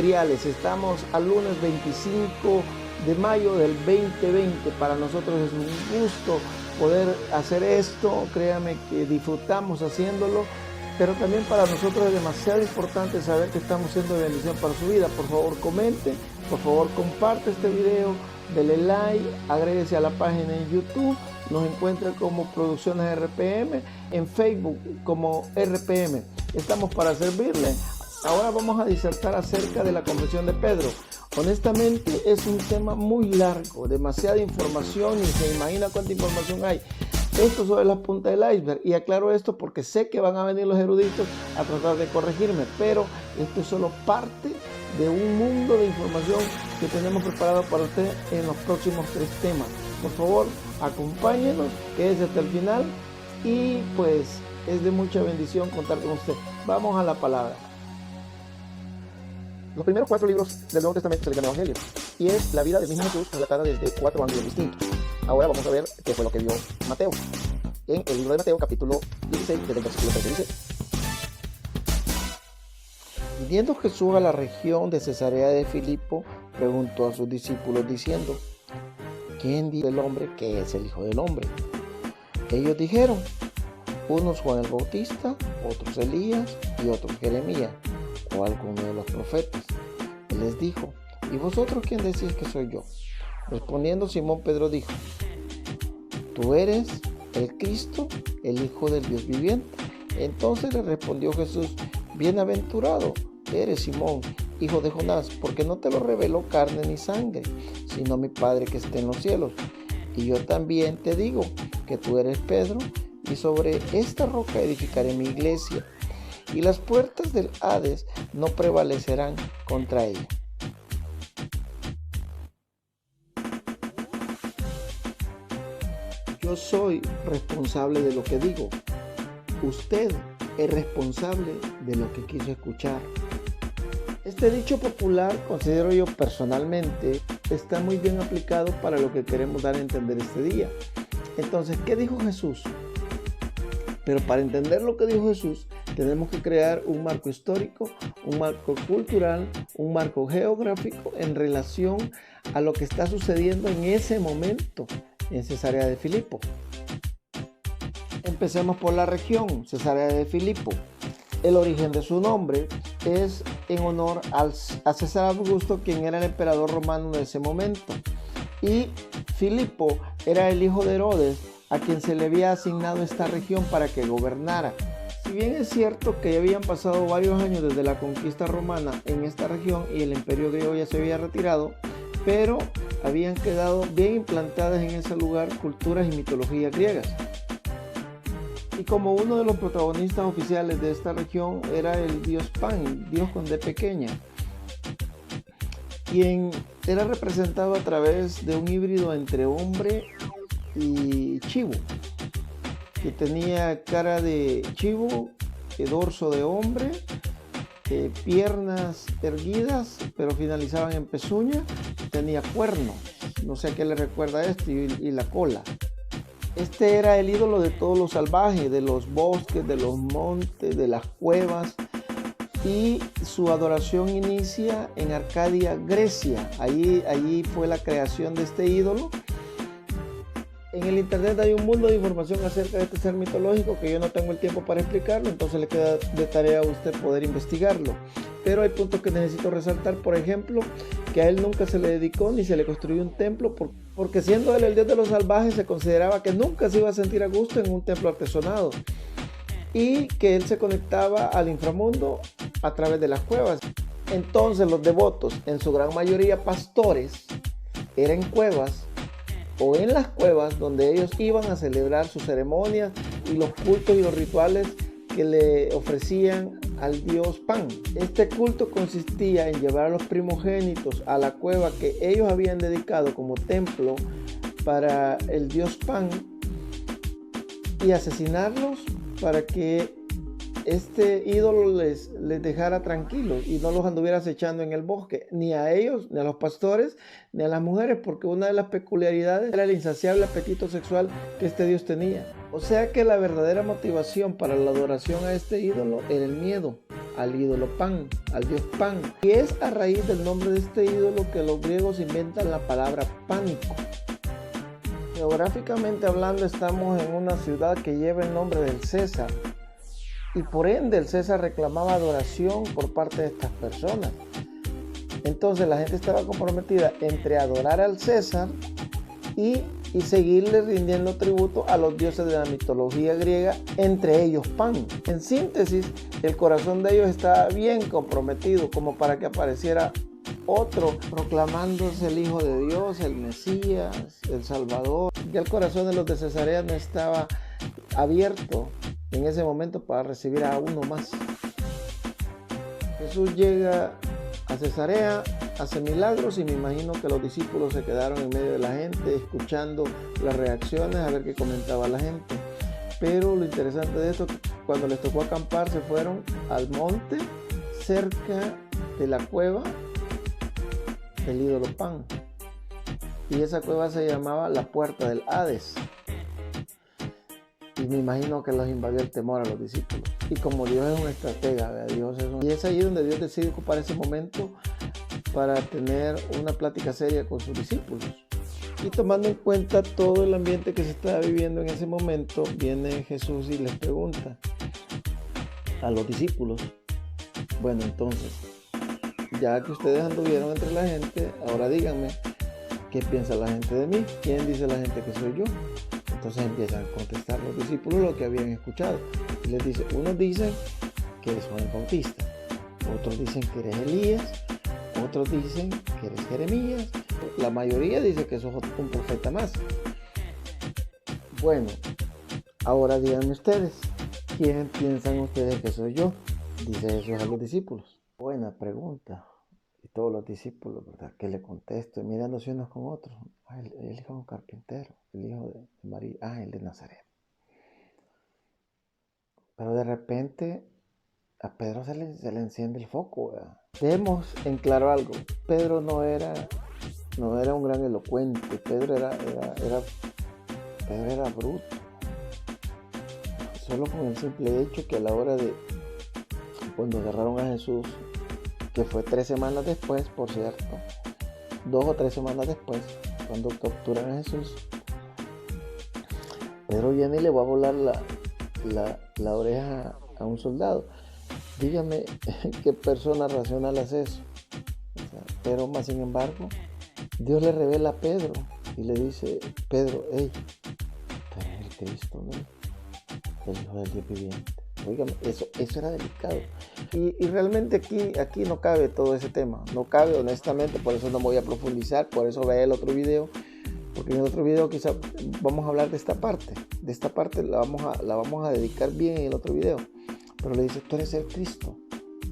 mundiales. Estamos al lunes 25 de mayo del 2020. Para nosotros es un gusto poder hacer esto. Créame que disfrutamos haciéndolo, pero también para nosotros es demasiado importante saber que estamos siendo de bendición para su vida. Por favor, comente, por favor, comparte este video, dele like, agréguese a la página en YouTube. Nos encuentra como Producciones RPM, en Facebook como RPM. Estamos para servirle. Ahora vamos a disertar acerca de la conversión de Pedro. Honestamente es un tema muy largo, demasiada información y se imagina cuánta información hay. Esto sobre la punta del iceberg, y aclaro esto porque sé que van a venir los eruditos a tratar de corregirme, pero esto es solo parte de un mundo de información que tenemos preparado para usted en los próximos 3 temas. Por favor, acompáñenos, quédese hasta el final y pues es de mucha bendición contar con usted. Vamos a la palabra. Los primeros 4 libros del Nuevo Testamento se les llama Evangelio, y es la vida del mismo Jesús relatada desde 4 ángulos distintos. Ahora vamos a ver qué fue lo que vio Mateo en el libro de Mateo, capítulo 16, desde el versículo 3 dice: Viniendo Jesús a la región de Cesarea de Filipo, preguntó a sus discípulos diciendo: ¿Quién dice el hombre que es el Hijo del Hombre? Ellos dijeron: unos Juan el Bautista, otros Elías y otros Jeremías o alguno de los profetas. Él les dijo: ¿y vosotros quién decís que soy yo? Respondiendo Simón Pedro dijo: tú eres el Cristo, el Hijo del Dios viviente. Entonces le respondió Jesús: bienaventurado eres Simón, hijo de Jonás, porque no te lo reveló carne ni sangre, sino mi Padre que está en los cielos. Y yo también te digo que tú eres Pedro, y sobre esta roca edificaré mi iglesia, y las puertas del Hades no prevalecerán contra ella. Yo soy responsable de lo que digo. Usted es responsable de lo que quiso escuchar. Este dicho popular, considero yo personalmente, está muy bien aplicado para lo que queremos dar a entender este día. Entonces, ¿qué dijo Jesús? Pero para entender lo que dijo Jesús, tenemos que crear un marco histórico, un marco cultural, un marco geográfico en relación a lo que está sucediendo en ese momento en Cesarea de Filipo. Empecemos por la región, Cesarea de Filipo. El origen de su nombre es en honor a César Augusto, quien era el emperador romano de ese momento. Y Filipo era el hijo de Herodes, a quien se le había asignado esta región para que gobernara. Si bien es cierto que ya habían pasado varios años desde la conquista romana en esta región y el imperio griego ya se había retirado, pero habían quedado bien implantadas en ese lugar culturas y mitologías griegas. Y como uno de los protagonistas oficiales de esta región era el dios Pan, dios con D pequeña, quien era representado a través de un híbrido entre hombre y chivo, que tenía cara de chivo, dorso de hombre, piernas erguidas pero finalizaban en pezuña, tenía cuernos, no sé a qué le recuerda esto, y la cola. Este era el ídolo de todos los salvajes, de los bosques, de los montes, de las cuevas, y su adoración inicia en Arcadia, Grecia. Allí fue la creación de este ídolo. En el internet hay un mundo de información acerca de este ser mitológico que yo no tengo el tiempo para explicarlo, entonces le queda de tarea a usted poder investigarlo. Pero hay puntos que necesito resaltar. Por ejemplo, que a él nunca se le dedicó ni se le construyó un templo, porque siendo él el dios de los salvajes, se consideraba que nunca se iba a sentir a gusto en un templo artesonado, y que él se conectaba al inframundo a través de las cuevas. Entonces los devotos, en su gran mayoría pastores, eran cuevas o en las cuevas donde ellos iban a celebrar sus ceremonias y los cultos y los rituales que le ofrecían al dios Pan. Este culto consistía en llevar a los primogénitos a la cueva que ellos habían dedicado como templo para el dios Pan y asesinarlos para que este ídolo les dejara tranquilos y no los anduviera acechando en el bosque, ni a ellos, ni a los pastores, ni a las mujeres, porque una de las peculiaridades era el insaciable apetito sexual que este dios tenía. O sea que la verdadera motivación para la adoración a este ídolo era el miedo al ídolo Pan, al dios Pan. Y es a raíz del nombre de este ídolo que los griegos inventan la palabra pánico. Geográficamente hablando, estamos en una ciudad que lleva el nombre del César. Y por ende el César reclamaba adoración por parte de estas personas. Entonces la gente estaba comprometida entre adorar al César y seguirle rindiendo tributo a los dioses de la mitología griega, entre ellos Pan. En síntesis, el corazón de ellos estaba bien comprometido como para que apareciera otro proclamándose el Hijo de Dios, el Mesías, el Salvador. Ya el corazón de los de Cesarea no estaba abierto en ese momento para recibir a uno más. Jesús llega a Cesarea, hace milagros y me imagino que los discípulos se quedaron en medio de la gente escuchando las reacciones, a ver qué comentaba la gente. Pero lo interesante de esto, cuando les tocó acampar, se fueron al monte cerca de la cueva del ídolo Pan. Y esa cueva se llamaba la puerta del Hades. Y me imagino que los invadió el temor a los discípulos. Y como Dios es un estratega, y es ahí donde Dios decide ocupar ese momento para tener una plática seria con sus discípulos. Y tomando en cuenta todo el ambiente que se estaba viviendo en ese momento, viene Jesús y les pregunta a los discípulos: bueno, entonces, ya que ustedes anduvieron entre la gente, ahora díganme, ¿qué piensa la gente de mí? ¿Quién dice la gente que soy yo? Entonces empiezan a contestar los discípulos lo que habían escuchado. Y les dice: unos dicen que eres Juan el Bautista, otros dicen que eres Elías, otros dicen que eres Jeremías, la mayoría dice que sos un profeta más. Bueno, ahora díganme ustedes, ¿quién piensan ustedes que soy yo? Dice Jesús a los discípulos. Buena pregunta. Y todos los discípulos, ¿verdad?, ¿qué le contesto? Y mirándose unos con otros. El hijo de un carpintero, el hijo de María, el de Nazaret. Pero de repente a Pedro se le enciende el foco, ¿verdad? Debemos en claro algo: Pedro no era un gran elocuente. Pedro era bruto. Solo con el simple hecho que a la hora de cuando agarraron a Jesús, que fue 3 semanas después, por cierto, 2 o 3 semanas después, cuando capturan a Jesús, Pedro viene y le va a volar la oreja a un soldado. Dígame, ¿qué persona racional hace eso? Pero más sin embargo, Dios le revela a Pedro y le dice: Pedro, tú eres el Cristo, ¿no?, el Hijo del Dios viviente. Oígame, eso era delicado. Y realmente aquí no cabe todo ese tema. No cabe, honestamente, por eso no voy a profundizar, por eso ve el otro video. Porque en el otro video quizá vamos a hablar de esta parte. De esta parte la vamos a dedicar bien en el otro video. Pero le dice: tú eres el Cristo,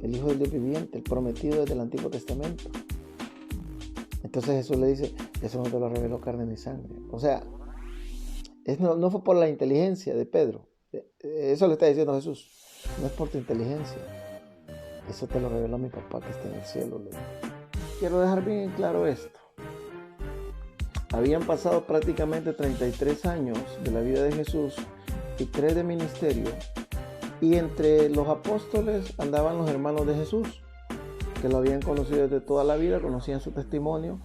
el Hijo del Dios viviente, el prometido desde el Antiguo Testamento. Entonces Jesús le dice: eso no te lo reveló carne ni sangre. O sea, no fue por la inteligencia de Pedro. Eso le está diciendo Jesús. No es por tu inteligencia. Eso te lo reveló mi papá que está en el cielo. Quiero dejar bien claro esto. Habían pasado prácticamente 33 años de la vida de Jesús y 3 de ministerio. Y entre los apóstoles andaban los hermanos de Jesús, que lo habían conocido desde toda la vida, conocían su testimonio.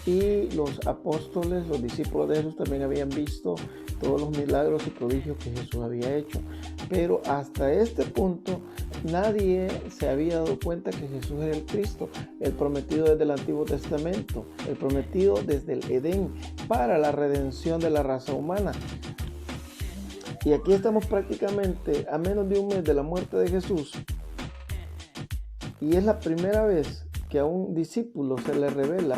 Y los apóstoles, los discípulos de Jesús, también habían visto todos los milagros y prodigios que Jesús había hecho. Pero hasta este punto nadie se había dado cuenta que Jesús era el Cristo, el prometido desde el Antiguo Testamento, el prometido desde el Edén para la redención de la raza humana. Y aquí estamos prácticamente a menos de un mes de la muerte de Jesús. Y es la primera vez que a un discípulo se le revela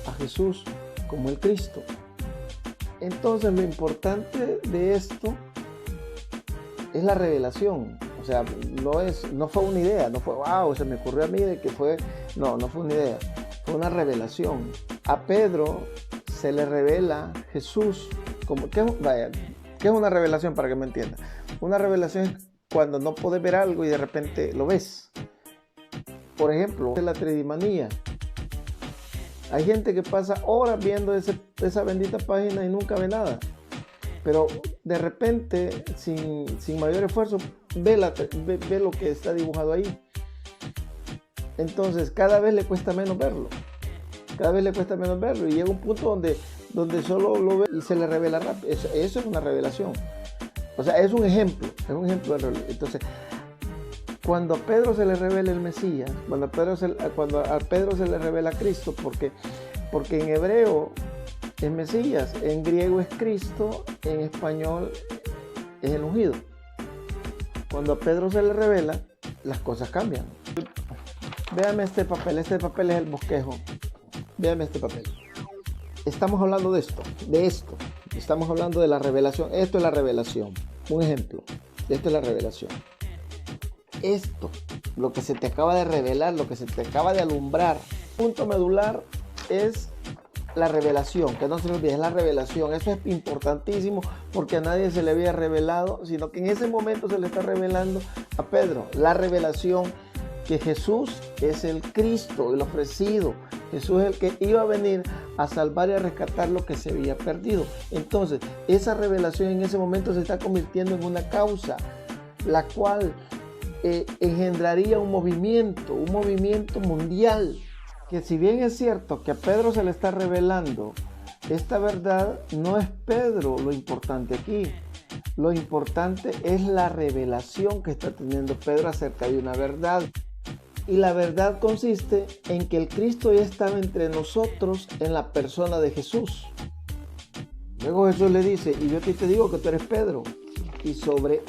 a Jesús como el Cristo. Entonces lo importante de esto es la revelación. O sea, no fue una idea, no fue wow, se me ocurrió a mí de que fue, no fue una idea, fue una revelación. A Pedro se le revela Jesús como, ¿qué es una revelación para que me entienda? Una revelación es cuando no puedes ver algo y de repente lo ves. Por ejemplo, la tridimanía. Hay gente que pasa horas viendo esa bendita página y nunca ve nada. Pero de repente, sin mayor esfuerzo, ve lo que está dibujado ahí. Entonces cada vez le cuesta menos verlo. Cada vez le cuesta menos verlo y llega un punto donde solo lo ve y se le revela rápido. Eso es una revelación. O sea, es un ejemplo de revelación. Entonces, cuando a Pedro se le revela el Mesías, cuando a Pedro se le revela Cristo, porque en hebreo es Mesías, en griego es Cristo, en español es el ungido. Cuando a Pedro se le revela, las cosas cambian. Véame este papel es el bosquejo. Véame este papel. Estamos hablando de esto. Estamos hablando de la revelación. Esto es la revelación. Un ejemplo. Esto es la revelación. Esto, lo que se te acaba de revelar, lo que se te acaba de alumbrar. Punto medular es la revelación. Que no se olvide, es la revelación. Eso es importantísimo porque a nadie se le había revelado, sino que en ese momento se le está revelando a Pedro la revelación que Jesús es el Cristo, el ofrecido. Jesús es el que iba a venir a salvar y a rescatar lo que se había perdido. Entonces, esa revelación en ese momento se está convirtiendo en una causa, la cual engendraría un movimiento mundial. Que si bien es cierto que a Pedro se le está revelando esta verdad, no es Pedro lo importante aquí. Lo importante es la revelación que está teniendo Pedro acerca de una verdad. Y la verdad consiste en que el Cristo ya estaba entre nosotros en la persona de Jesús. Luego Jesús le dice, y yo a ti te digo que tú eres Pedro, y sobre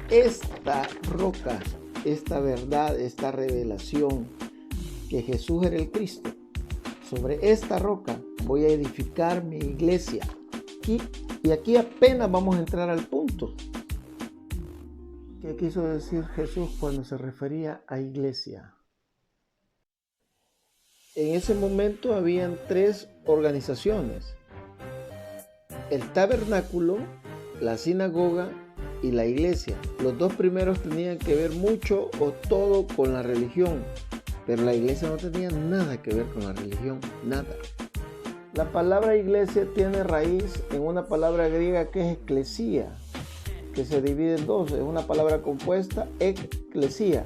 esta roca, esta verdad, esta revelación, que Jesús era el Cristo, sobre esta roca voy a edificar mi iglesia. Y aquí apenas vamos a entrar al punto. ¿Qué quiso decir Jesús cuando se refería a iglesia? En ese momento habían 3 organizaciones: el tabernáculo, la sinagoga y la iglesia. Los 2 primeros tenían que ver mucho o todo con la religión, pero la iglesia no tenía nada que ver con la religión, nada. La palabra iglesia tiene raíz en una palabra griega que es eclesía, que se divide en 2, es una palabra compuesta, eclesía.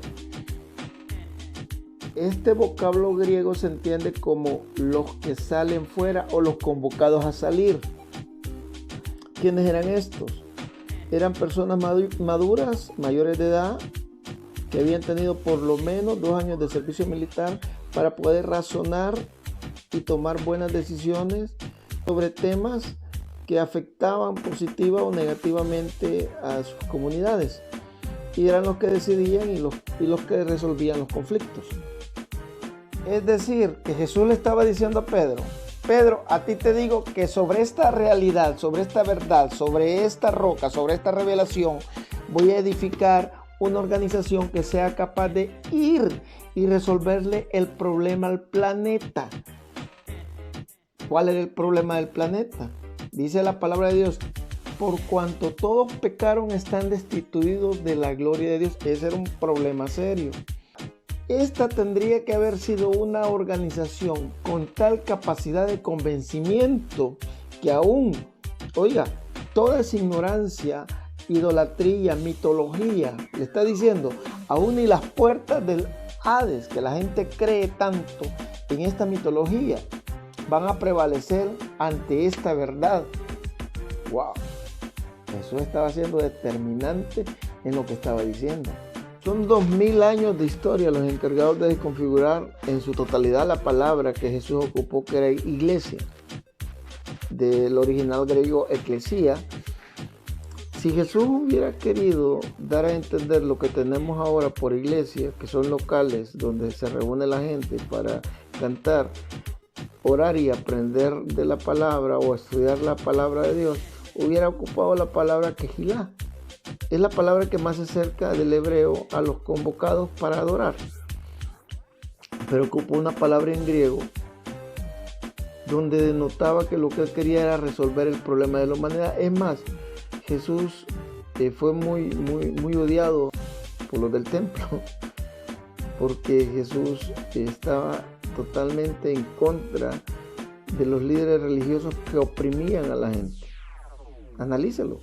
Este vocablo griego se entiende como los que salen fuera o los convocados a salir. ¿Quiénes eran estos? Eran personas maduras, mayores de edad, que habían tenido por lo menos 2 años de servicio militar para poder razonar y tomar buenas decisiones sobre temas que afectaban positiva o negativamente a sus comunidades. Y eran los que decidían y los que resolvían los conflictos. Es decir, que Jesús le estaba diciendo a Pedro, Pedro, a ti te digo que sobre esta realidad, sobre esta verdad, sobre esta roca, sobre esta revelación, voy a edificar una organización que sea capaz de ir y resolverle el problema al planeta. ¿Cuál era el problema del planeta? Dice la palabra de Dios, por cuanto todos pecaron están destituidos de la gloria de Dios. Ese era un problema serio. Esta tendría que haber sido una organización con tal capacidad de convencimiento que aún, toda esa ignorancia, idolatría, mitología, le está diciendo, aún ni las puertas del Hades, que la gente cree tanto en esta mitología, van a prevalecer ante esta verdad. ¡Wow! Jesús estaba siendo determinante en lo que estaba diciendo. Son 2000 años de historia los encargados de desconfigurar en su totalidad la palabra que Jesús ocupó, que era iglesia, del original griego eclesía. Si Jesús hubiera querido dar a entender lo que tenemos ahora por iglesia, que son locales donde se reúne la gente para cantar, orar y aprender de la palabra o estudiar la palabra de Dios, hubiera ocupado la palabra quejilá. Es la palabra que más se acerca del hebreo a los convocados para adorar. Pero ocupó una palabra en griego donde denotaba que lo que él quería era resolver el problema de la humanidad. Es más, Jesús fue muy odiado por los del templo, porque Jesús estaba totalmente en contra de los líderes religiosos que oprimían a la gente. Analízalo.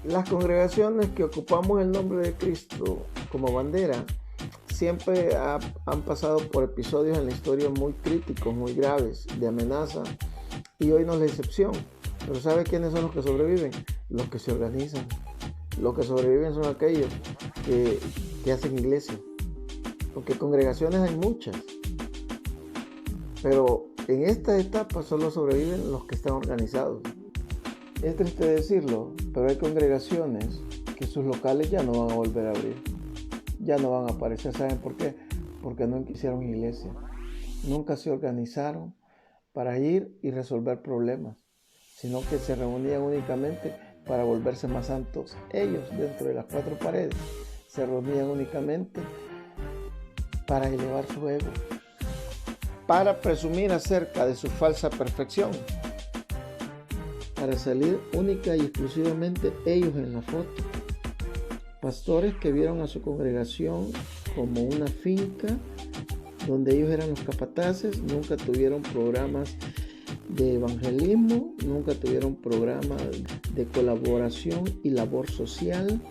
Las congregaciones que ocupamos el nombre de Cristo como bandera, siempre han pasado por episodios en la historia muy críticos, muy graves, de amenaza, y hoy no es la excepción. Pero ¿sabe quiénes son los que sobreviven? Los que se organizan. Los que sobreviven son aquellos que hacen iglesia. Porque congregaciones hay muchas, pero en esta etapa solo sobreviven los que están organizados. Es triste decirlo, pero hay congregaciones que sus locales ya no van a volver a abrir, ya no van a aparecer. ¿Saben por qué? Porque nunca hicieron iglesia, nunca se organizaron para ir y resolver problemas, sino que se reunían únicamente para volverse más santos. Ellos, dentro de las cuatro paredes, se reunían únicamente para elevar su ego, para presumir acerca de su falsa perfección, para salir única y exclusivamente ellos en la foto. Pastores que vieron a su congregación como una finca donde ellos eran los capataces, nunca tuvieron programas de evangelismo, nunca tuvieron programas de colaboración y labor social,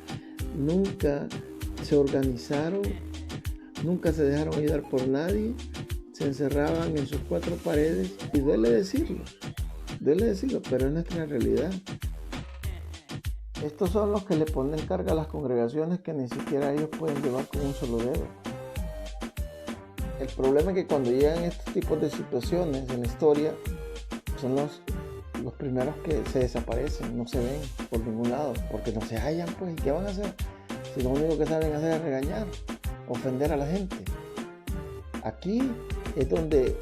nunca se organizaron, nunca se dejaron ayudar por nadie, se encerraban en sus cuatro paredes, y duele decirlo, pero es nuestra realidad. Estos son los que le ponen carga a las congregaciones que ni siquiera ellos pueden llevar con un solo dedo. El problema es que cuando llegan estos tipos de situaciones en la historia, son los primeros que se desaparecen, no se ven por ningún lado, porque no se hallan, pues, ¿y qué van a hacer? Si lo único que saben hacer es regañar, ofender a la gente. Aquí es donde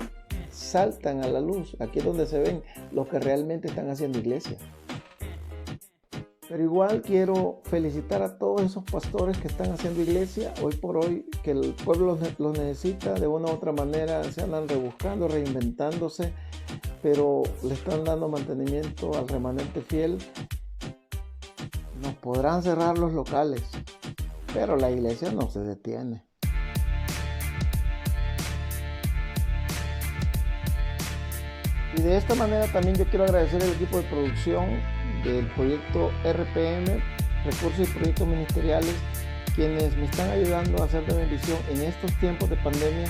saltan a la luz, aquí es donde se ven los que realmente están haciendo iglesia. Pero igual quiero felicitar a todos esos pastores que están haciendo iglesia hoy por hoy, que el pueblo los necesita de una u otra manera, se andan rebuscando, reinventándose, pero le están dando mantenimiento al remanente fiel. Nos podrán cerrar los locales, pero la iglesia no se detiene. Y de esta manera también yo quiero agradecer al equipo de producción del proyecto RPM, Recursos y Proyectos Ministeriales, quienes me están ayudando a hacer de bendición en estos tiempos de pandemia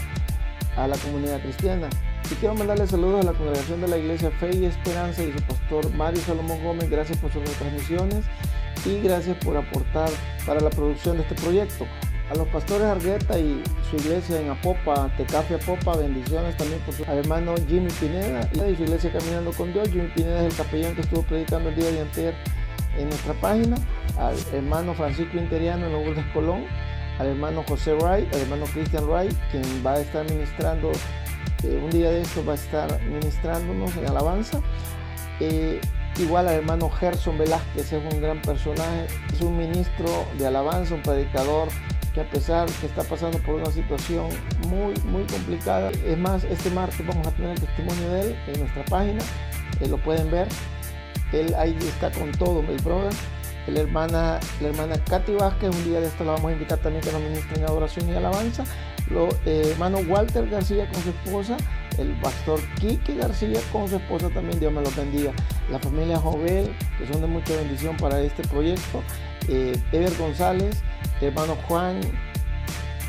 a la comunidad cristiana. Y quiero mandarle saludos a la congregación de la Iglesia Fe y Esperanza y su pastor Mario Salomón Gómez. Gracias por sus retransmisiones y gracias por aportar para la producción de este proyecto. A los pastores Argueta y su iglesia en Apopa, Tecafe Apopa, bendiciones también al hermano Jimmy Pineda y su iglesia Caminando con Dios. Jimmy Pineda es el capellán que estuvo predicando el día de anterior en nuestra página. Al hermano Francisco Interiano en Lourdes Colón, al hermano José Wright, al hermano Christian Wright, quien va a estar ministrando, un día de esto va a estar ministrándonos en alabanza. Igual al hermano Gerson Velázquez, es un gran personaje, es un ministro de alabanza, un predicador que a pesar que está pasando por una situación muy complicada, es más, este martes vamos a tener el testimonio de él en nuestra página, lo pueden ver, él ahí está con todo el brother. La hermana Katy Vázquez, un día de esto la vamos a invitar también que nos ministre en adoración y alabanza. Hermano Walter García con su esposa, el pastor Quique García con su esposa también, Dios me los bendiga. La familia Jovel, que son de mucha bendición para este proyecto. Ever González, hermano Juan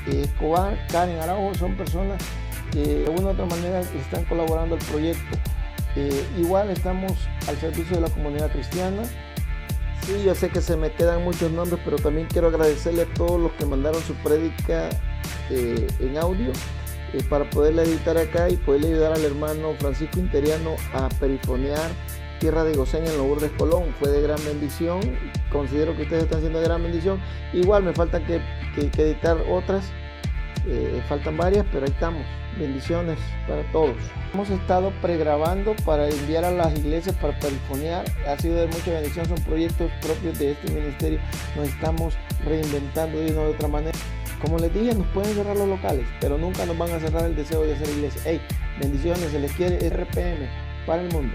Escobar, Karen Araujo, son personas que de una u otra manera están colaborando al proyecto. Igual estamos al servicio de la comunidad cristiana. Sí, yo sé que se me quedan muchos nombres, pero también quiero agradecerle a todos los que mandaron su prédica en audio para poderla editar acá y poderle ayudar al hermano Francisco Interiano a perifonear Tierra de Gosén en Lourdes Colón. Fue de gran bendición, considero que ustedes están haciendo de gran bendición. Igual me faltan que editar otras, faltan varias, pero ahí estamos. Bendiciones para todos. Hemos estado pregrabando para enviar a las iglesias para perifonear, ha sido de mucha bendición, son proyectos propios de este ministerio, nos estamos reinventando de una u otra manera. Como les dije, nos pueden cerrar los locales, pero nunca nos van a cerrar el deseo de hacer iglesia. Hey, bendiciones, se les quiere RPM para el mundo.